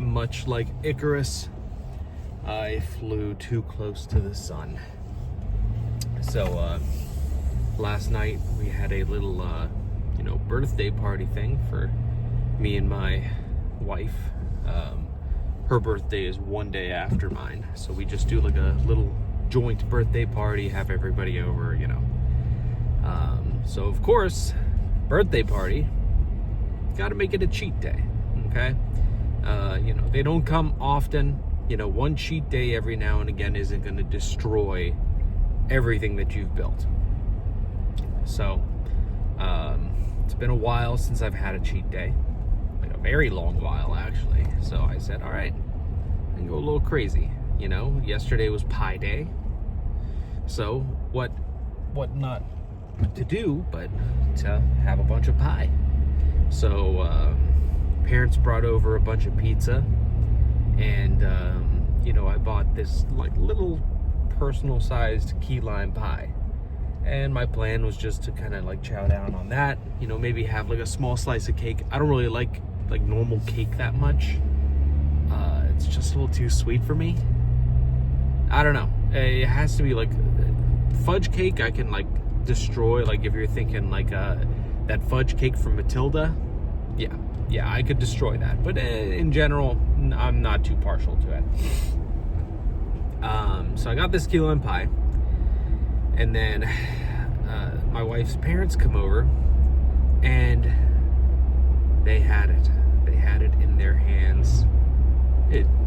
much like Icarus, I flew too close to the sun. So last night we had a little birthday party thing for me and my wife. Her birthday is one day after mine, so we just do like a little joint birthday party, have everybody over, so of course, birthday party, gotta make it a cheat day. Okay, they don't come often. One cheat day every now and again isn't going to destroy everything that you've built. So it's been a while since I've had a cheat day, like a very long while actually. So I said, all right, I can go a little crazy. Yesterday was pie day, so what not to do but to have a bunch of pie. So parents brought over a bunch of pizza, and I bought this like little personal sized key lime pie, and my plan was just to kind of like chow down on that, maybe have like a small slice of cake. I don't really like normal cake that much. It's just a little too sweet for me. I don't know, it has to be like fudge cake. I can like destroy, like if you're thinking like that fudge cake from Matilda, yeah, I could destroy that. But in general, I'm not too partial to it. So I got this key lime pie, and then my wife's parents come over, and they had it in their hands.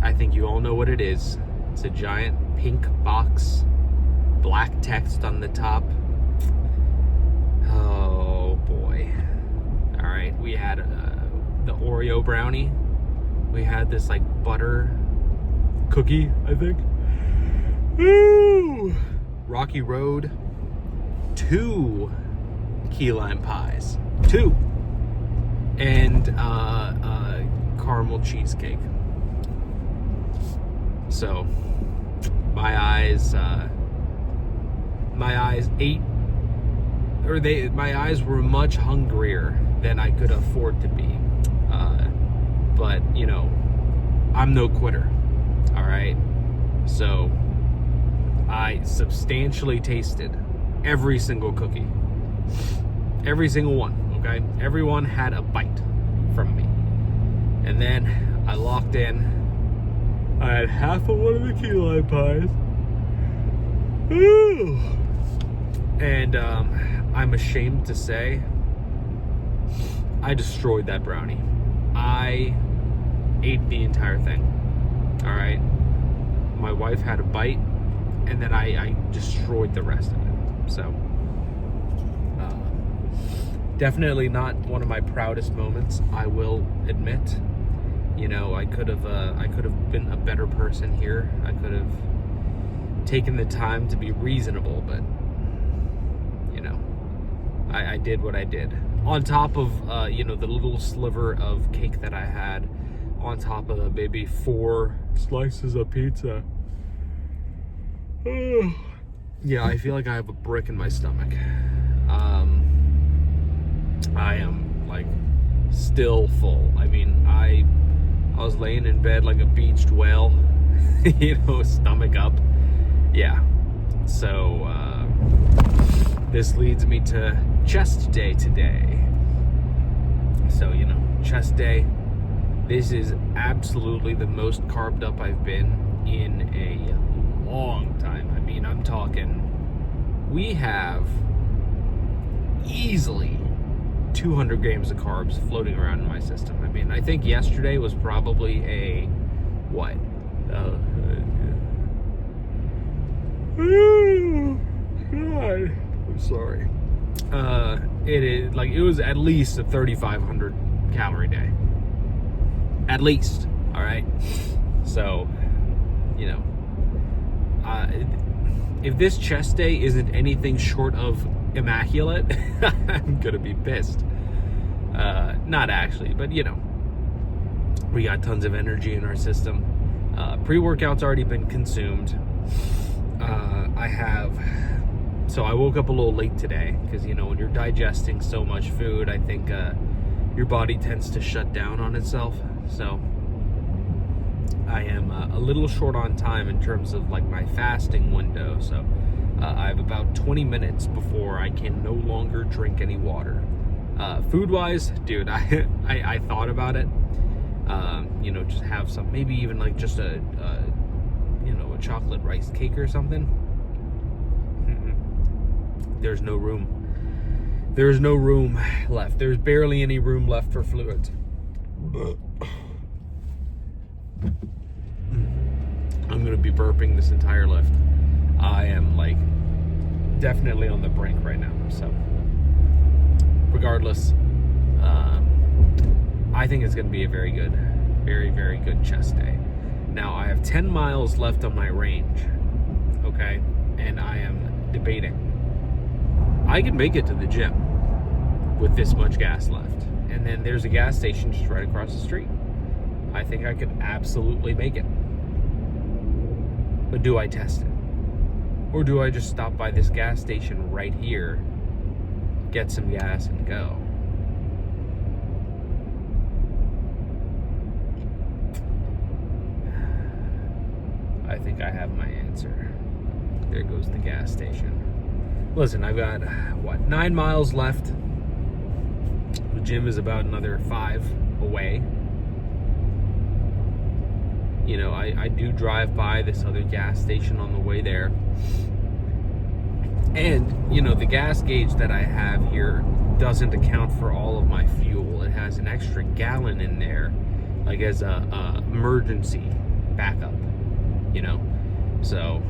I think you all know what it is. It's a giant pink box, black text on the top. Oh boy. All right, we had the Oreo brownie. We had this like butter cookie, I think. Woo! Rocky Road. 2 key lime pies. 2. And caramel cheesecake. So my eyes were much hungrier than I could afford to be. But I'm no quitter. All right. So I substantially tasted every single cookie. Every single one. Okay. Everyone had a bite from me. And then I locked in. I had half of one of the key lime pies. Ooh. And I'm ashamed to say I destroyed that brownie. I ate the entire thing. All right. My wife had a bite, and then I destroyed the rest of it. So definitely not one of my proudest moments, I will admit. I could have been a better person here. I could have taken the time to be reasonable, but I did what I did. On top of the little sliver of cake that I had, on top of the maybe 4 slices of pizza. Yeah, I feel like I have a brick in my stomach. I am like still full. I mean, I was laying in bed like a beached whale, stomach up. Yeah. So this leads me to chest day today. So, chest day. This is absolutely the most carved up I've been in a long time. I mean, I'm talking, we have easily 200 grams of carbs floating around in my system. I mean, I think yesterday was probably a, what? Oh, God. I'm sorry. It was at least a 3,500 calorie day. At least. All right. So, if this chest day isn't anything short of immaculate, I'm gonna be pissed. Not actually, but we got tons of energy in our system. Pre-workout's already been consumed. So I woke up a little late today because when you're digesting so much food, I think your body tends to shut down on itself. So I am a little short on time in terms of like my fasting window, so I have about 20 minutes before I can no longer drink any water. Food-wise, dude, I thought about it. Just have some, maybe even like just a chocolate rice cake or something. There's no room. There's no room left. There's barely any room left for fluids. I'm gonna be burping this entire lift. I am like definitely on the brink right now. So regardless, I think it's gonna be a very good, very, very good chest day. Now I have 10 miles left on my range, okay? And I am debating. I can make it to the gym with this much gas left. And then there's a gas station just right across the street. I think I could absolutely make it. But do I test it? Or do I just stop by this gas station right here, get some gas, and go? I think I have my answer. There goes the gas station. Listen, I've got, 9 miles left. The gym is about another 5 away. I do drive by this other gas station on the way there. And, the gas gauge that I have here doesn't account for all of my fuel. It has an extra gallon in there, like as a emergency backup, So,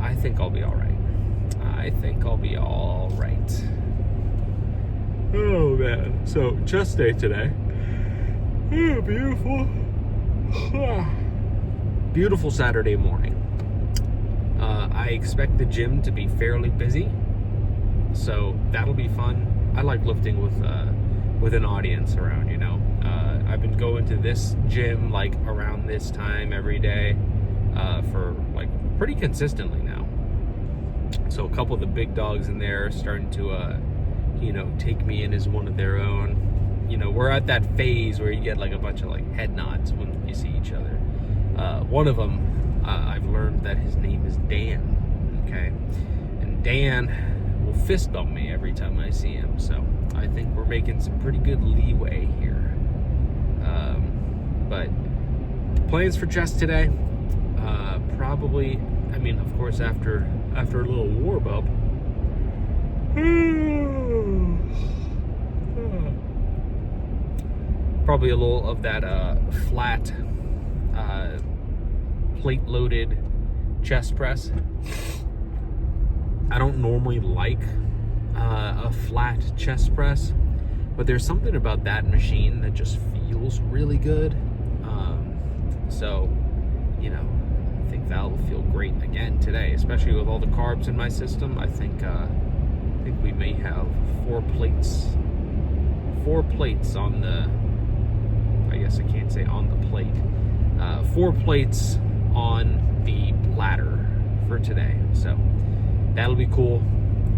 I think I'll be all right. I think I'll be all right. Oh, man. So, chest day today. Oh, beautiful. Beautiful Saturday morning. I expect the gym to be fairly busy, so that'll be fun. I like lifting with an audience around, I've been going to this gym like around this time every day for like pretty consistently now. So a couple of the big dogs in there are starting to take me in as one of their own. We're at that phase where you get like a bunch of like head nods when you see each other. One of them, I've learned that his name is Dan, okay? And Dan will fist bump me every time I see him, so I think we're making some pretty good leeway here. But plans for chest today, probably, of course, after a little warm up, probably a little of that flat plate loaded chest press. I don't normally like a flat chest press, but there's something about that machine that just feels really good. So I think that'll feel great again today, especially with all the carbs in my system. I think we may have 4 plates on the, I guess I can't say on the plate, 4 plates on the platter for today, so that'll be cool.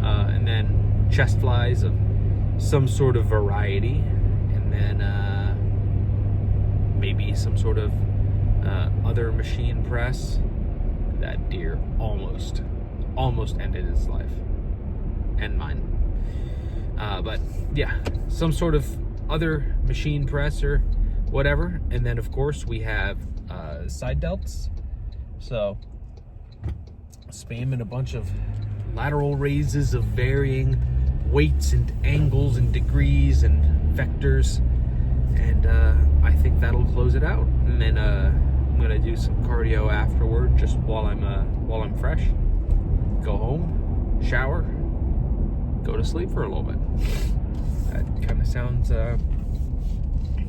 And then chest flies of some sort of variety, and then maybe some sort of other machine press. That deer almost ended its life, and mine. But yeah, some sort of other machine press or whatever. And then of course we have side delts, so spamming a bunch of lateral raises of varying weights and angles and degrees and vectors, and I think that'll close it out. And then I'm gonna do some cardio afterward, just while I'm fresh. Go home, shower, go to sleep for a little bit. That kind of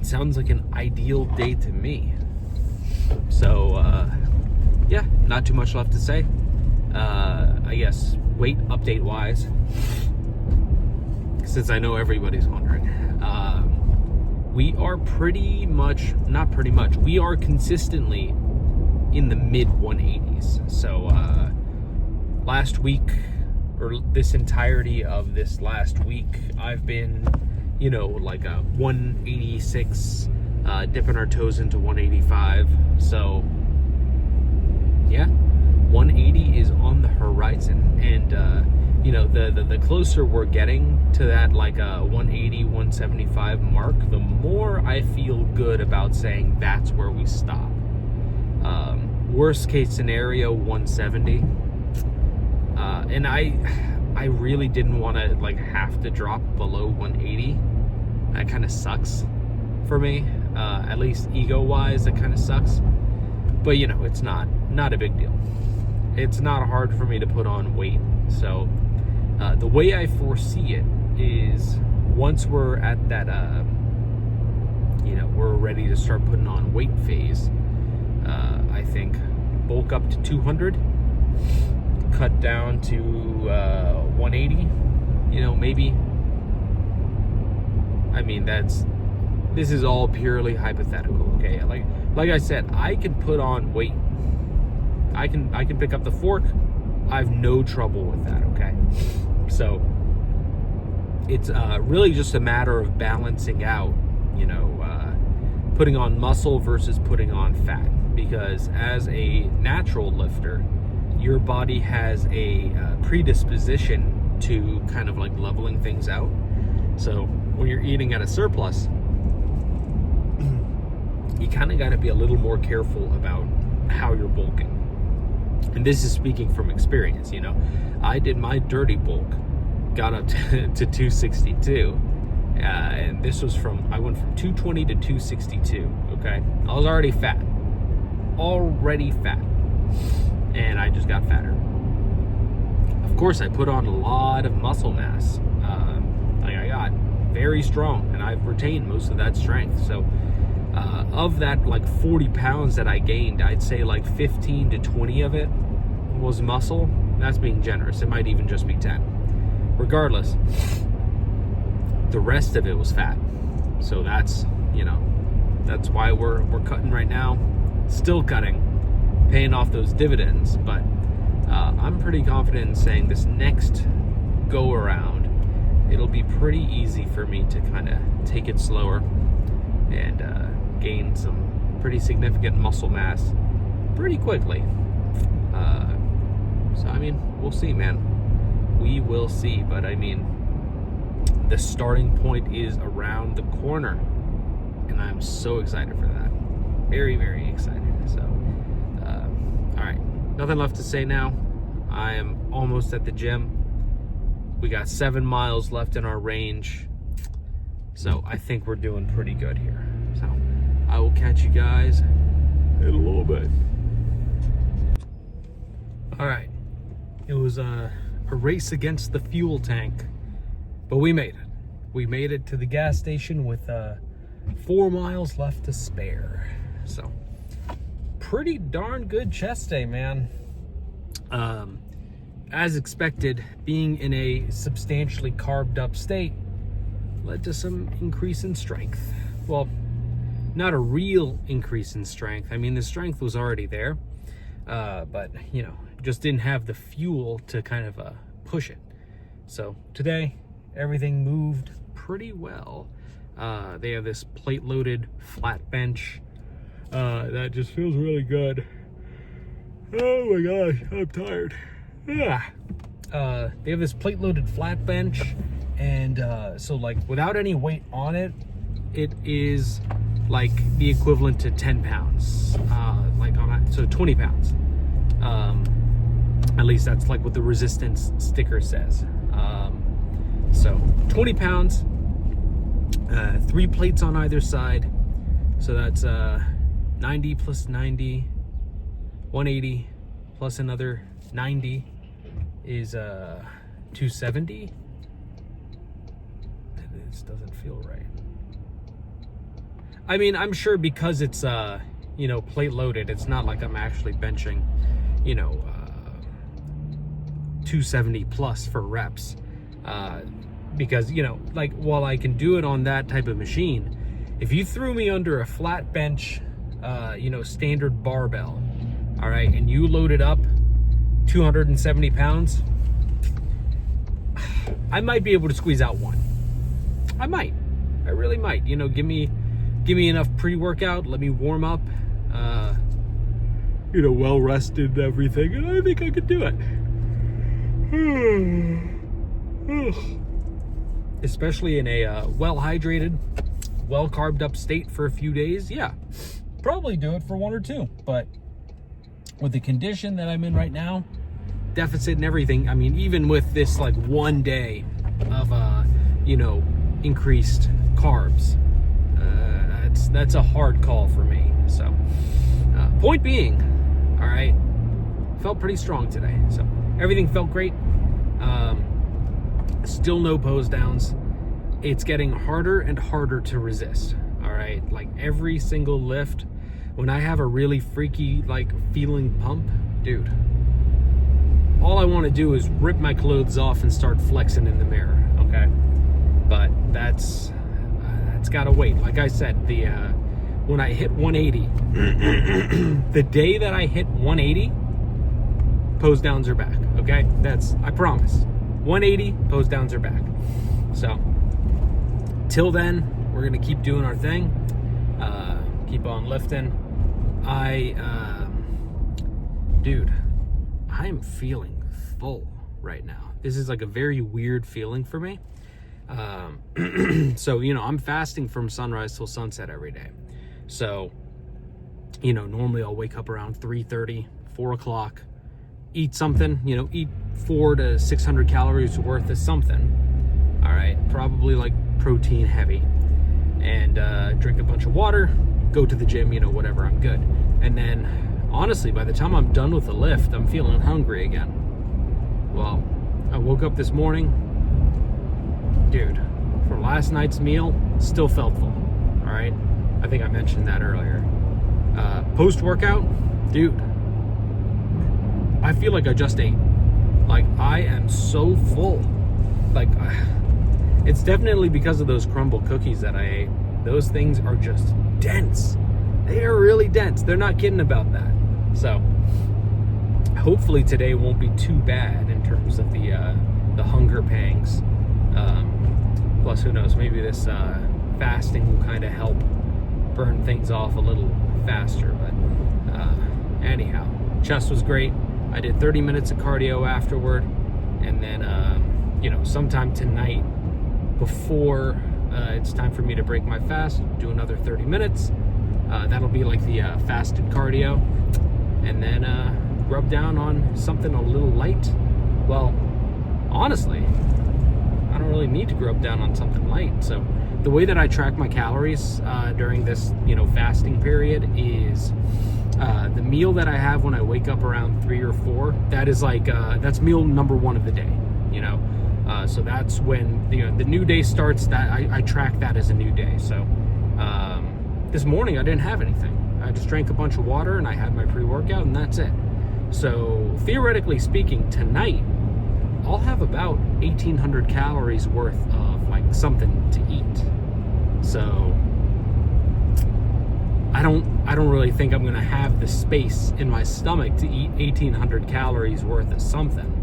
sounds like an ideal day to me. So yeah, not too much left to say. I guess weight update wise, since I know everybody's wondering, we are we are consistently in the mid 180s. So last week, or this entirety of this last week, I've been, like a 186, dipping our toes into 185. So yeah, 180 is on the horizon. And you know, the closer we're getting to that, like 180, 175 mark, the more I feel good about saying that's where we stop. Worst case scenario, 170. And I really didn't want to like have to drop below 180. That kind of sucks for me. At least ego-wise, it kind of sucks. But you know, it's not a big deal. It's not hard for me to put on weight. So the way I foresee it is, once we're at that, you know, we're ready to start putting on weight phase, I think bulk up to 200, cut down to 180, you know, maybe. I mean, this is all purely hypothetical, okay? Like I said, I can put on weight. I can pick up the fork. I have no trouble with that, okay? So it's really just a matter of balancing out, you know, putting on muscle versus putting on fat. Because as a natural lifter, your body has a predisposition to kind of like leveling things out. So when you're eating at a surplus, you kind of got to be a little more careful about how you're bulking. And this is speaking from experience. You know, I did my dirty bulk, got up to 262, and this was I went from 220 to 262. Okay, I was already fat, and I just got fatter. Of course, I put on a lot of muscle mass. Like, I got very strong, and I've retained most of that strength. So of that like 40 pounds that I gained, I'd say like 15 to 20 of it was muscle. That's being generous. It might even just be 10. Regardless, the rest of it was fat. So that's, you know, that's why we're cutting right now. Still cutting, paying off those dividends. But I'm pretty confident in saying this next go around, it'll be pretty easy for me to kind of take it slower and gain some pretty significant muscle mass pretty quickly. So I mean, we'll see, man. We will see. But I mean, the starting point is around the corner, and I'm so excited for that. Very, very excited. So all right, nothing left to say now. I am almost at the gym. We got 7 miles left in our range, so I think we're doing pretty good here. So I will catch you guys in a little bit. All right, it was a race against the fuel tank, but we made it. We made it to the gas station with 4 miles left to spare. So pretty darn good chest day, man. As expected, being in a substantially carved up state led to some increase in strength. Well, not a real increase in strength. I mean, the strength was already there, but you know, just didn't have the fuel to kind of push it. So today, everything moved pretty well. They have this plate-loaded flat bench that just feels really good. Oh my gosh, I'm tired. Yeah. They have this plate-loaded flat bench, and so like without any weight on it, it is like the equivalent to 10 pounds. Like on that, so 20 pounds. At least that's like what the resistance sticker says. So 20 pounds, 3 plates on either side. So that's 90 plus 90, 180 plus another 90 is 270. This doesn't feel right. I mean, I'm sure because it's you know, plate loaded, it's not like I'm actually benching, you know, 270 plus for reps. Because, you know, like, while I can do it on that type of machine, if you threw me under a flat bench, you know, standard barbell, all right, and you loaded up 270 pounds, I might be able to squeeze out one. I really might. You know, give me enough pre-workout, let me warm up, well rested and everything, and I think I could do it. Especially in a well hydrated, well carved up state for a few days. Yeah, probably do it for 1 or 2, but with the condition that I'm in right now, deficit and everything, I mean, even with this like 1 day of increased carbs, that's a hard call for me. So point being, all right, felt pretty strong today, so everything felt great. Still no pose downs. It's getting harder and harder to resist. All right, like every single lift, when I have a really freaky like feeling pump, dude, all I want to do is rip my clothes off and start flexing in the mirror. Okay, but that's gotta wait. Like I said, the when I hit 180, the day that I hit 180, pose downs are back. Okay, I promise. 180, pose downs are back. So till then, we're gonna keep doing our thing, keep on lifting. Dude, I am feeling full right now. This is like a very weird feeling for me. So I'm fasting from sunrise till sunset every day. So normally I'll wake up around 3:30, 4 o'clock, eat something, eat 400 to 600 calories worth of something. All right, probably like protein heavy, and drink a bunch of water, go to the gym, whatever, I'm good. And then honestly, by the time I'm done with the lift, I'm feeling hungry again. Well, I woke up this morning, dude, from last night's meal, still felt full. All right, I think I mentioned that earlier. Post-workout, dude, I feel like I just ate. Like, I am so full. Like, it's definitely because of those crumble cookies that I ate. Those things are just dense. They are really dense. They're not kidding about that. So hopefully today won't be too bad in terms of the hunger pangs. Plus, who knows, maybe this fasting will kind of help burn things off a little faster. But anyhow, chest was great. I did 30 minutes of cardio afterward, and then sometime tonight, before it's time for me to break my fast, do another 30 minutes. That'll be like the fasted cardio, and then rub down on something a little light. Well, honestly, I don't really need to rub down on something light. So the way that I track my calories during this fasting period is the meal that I have when I wake up around 3 or 4. That is like that's meal number 1 of the day. So that's when the new day starts. That I track that as a new day. So this morning I didn't have anything. I just drank a bunch of water and I had my pre-workout, and that's it. So theoretically speaking, tonight I'll have about 1,800 calories worth of like something to eat. So I don't really think I'm gonna have the space in my stomach to eat 1,800 calories worth of something.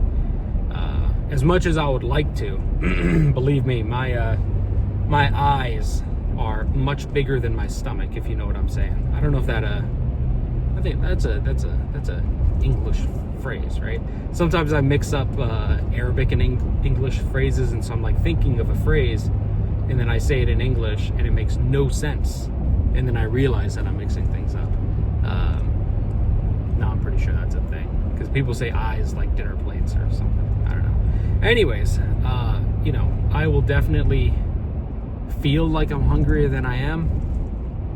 As much as I would like to, believe me, my eyes are much bigger than my stomach, if you know what I'm saying. I don't know if that I think that's a English phrase, right? Sometimes I mix up Arabic and English phrases, and so I'm like thinking of a phrase, and then I say it in English, and it makes no sense, and then I realize that I'm mixing things up. No, I'm pretty sure that's a thing, because people say eyes like dinner plates or something. I don't know. Anyways, I will definitely feel like I'm hungrier than I am,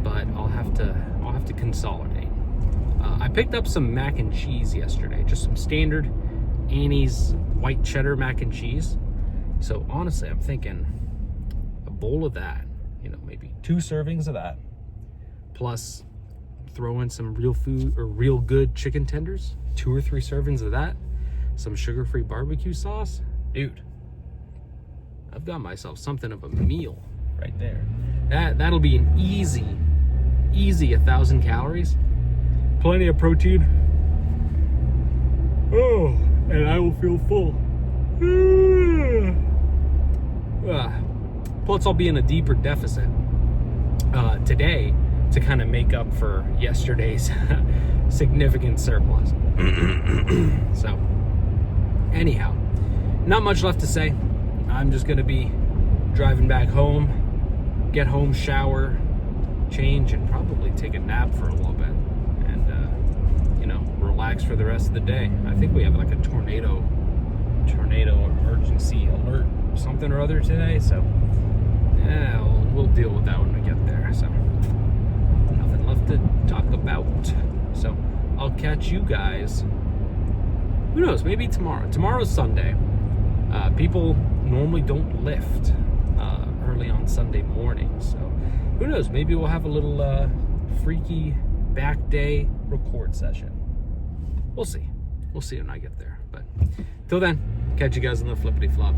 but I'll have to consolidate. I picked up some mac and cheese yesterday, just some standard Annie's white cheddar mac and cheese. So honestly, I'm thinking a bowl of that, maybe 2 servings of that, plus throw in some real food or real good chicken tenders, 2 or 3 servings of that, some sugar-free barbecue sauce. Dude, I've got myself something of a meal right there. That'll be an easy 1,000 calories, plenty of protein. Oh, and I will feel full. Plus, I'll be in a deeper deficit today to kind of make up for yesterday's significant surplus. So, anyhow, not much left to say. I'm just going to be driving back home, get home, shower, change, and probably take a nap for a little bit. And, relax for the rest of the day. I think we have like a tornado emergency alert, something or other today. So, yeah, we'll deal with that when we get there. So, nothing left to talk about. So, I'll catch you guys. Who knows? Maybe tomorrow. Tomorrow's Sunday. People normally don't lift early on Sunday morning. So, who knows? Maybe we'll have a little freaky back day record session. We'll see. We'll see when I get there. But till then, catch you guys on the flippity flop.